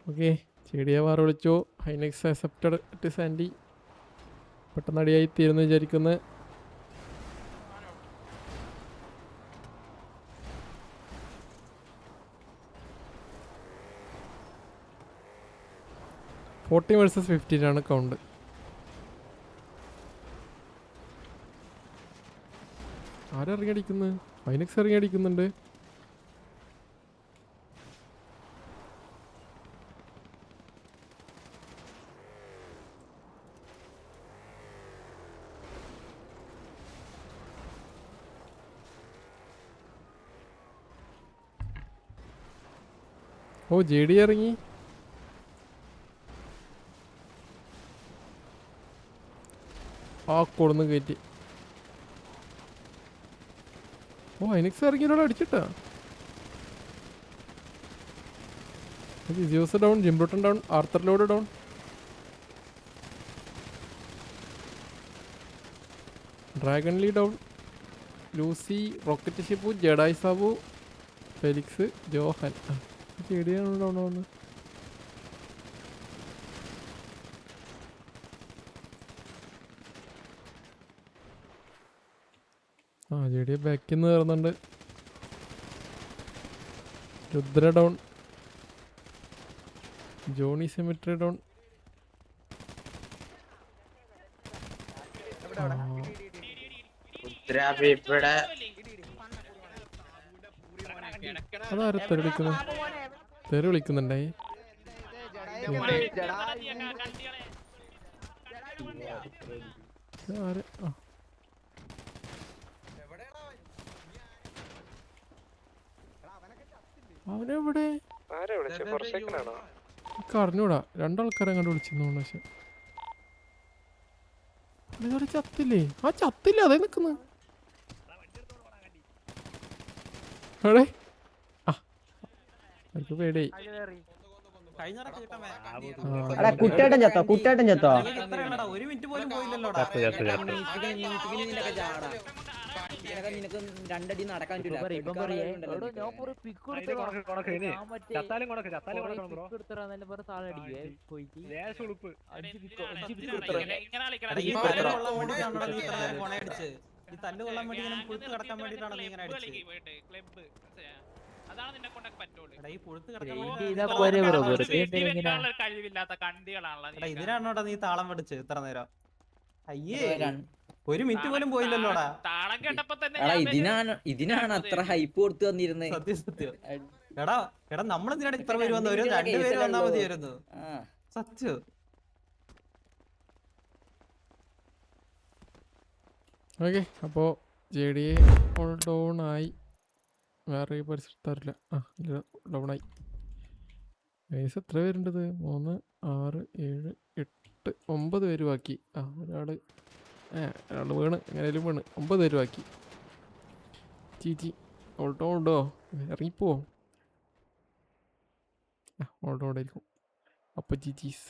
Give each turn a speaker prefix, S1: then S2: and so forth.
S1: Okay ചെടിയെ വാറ വിളിച്ചു. ഹൈനെക്സ് accepted at Sandy. പെട്ടെന്ന് അടിയായി തീരുന്നു വിചാരിക്കുന്നത്. Forty versus 15 count. ആരിറങ്ങി അടിക്കുന്നത്? ഹൈനെക്സ് ഇറങ്ങി അടിക്കുന്നുണ്ട്. ഓ ജെ ഡി ഇറങ്ങി. ആ കൊടുന്ന് കയറ്റി. ഓ ഹൈനെക്സ് ഇറങ്ങിയോടെ അടിച്ചിട്ടാ. ജിയോസ് ഡൗൺ, ജിംബ്രൂട്ടൺ down, Arthur lord down. Dragon Lee down, Lucy, rocket ship, ജഡായ് സാബു, ഫെലിക്സ്, ജോഹൻ. ചെടിയാണ് ഡൗൺ ആവുന്നത്. ആ ജെ ഡി ബാക്കിൽ നിന്ന് കയറുന്നുണ്ട്. Rudra down, Johnny cemetery down. അതാരെ തെറി വിളിക്കുന്നത്? തെറി വിളിക്കുന്നുണ്ടേ. അവനെവിടെ അറിഞ്ഞൂടാ. രണ്ടാൾക്കാരെ അങ്ങോട്ട് വിളിച്ചിരുന്നു. പക്ഷെ ഇതൊരു ചത്തില്ലേ? ആ ചത്തില്ല, അതേ നിക്കുന്നു. എവിടെ? ആ എനിക്ക് പേടിയായി.
S2: കുട്ടേട്ടൻ ചത്തോ? കുട്ടേട്ടൻ ചത്തോ?
S3: ഒരു മിനിറ്റ് പോലും പോയില്ലല്ലോ. നിനക്ക് രണ്ടടി നടക്കാൻ ഇതിനാണോടാ നീ താളം പഠിച്ച് ഇത്ര നേരം? അയ്യേ ഒരു മിനിറ്റ് പോലും പോയില്ലല്ലോടാ.
S4: ഇതിനാണ് അത്ര ഹൈപ്പ് കൊടുത്തു വന്നിരുന്നത്.
S3: സത്യം സത്യം. എടാ എടാ നമ്മളെന്തിനാണ് ഇത്ര പേര് വന്ന? ഒരു 2 പേര് വന്നാ മതിയായിരുന്നു. സത്യം.
S1: ഓക്കെ അപ്പോൾ ജെ ഡി എ ഡൗൺ ആയി. വേറെ പരിസരത്തറില്ല. ആ ഡൗൺ ആയി. വയസ്സ് എത്ര പേരുണ്ടത്? 3, 6, 7, 8, 9 പേര് ബാക്കി. ആ ഒരാൾ വീണ്, എങ്ങനെയാലും വീണ്. 9 പേര് ബാക്കി. ചീച്ചി ഓൾട്ടോ ഉണ്ടോ? ഇറങ്ങിപ്പോ. ഓൾട്ടോ ഉണ്ടായിരിക്കും. അപ്പോൾ ചീച്ചീസ്.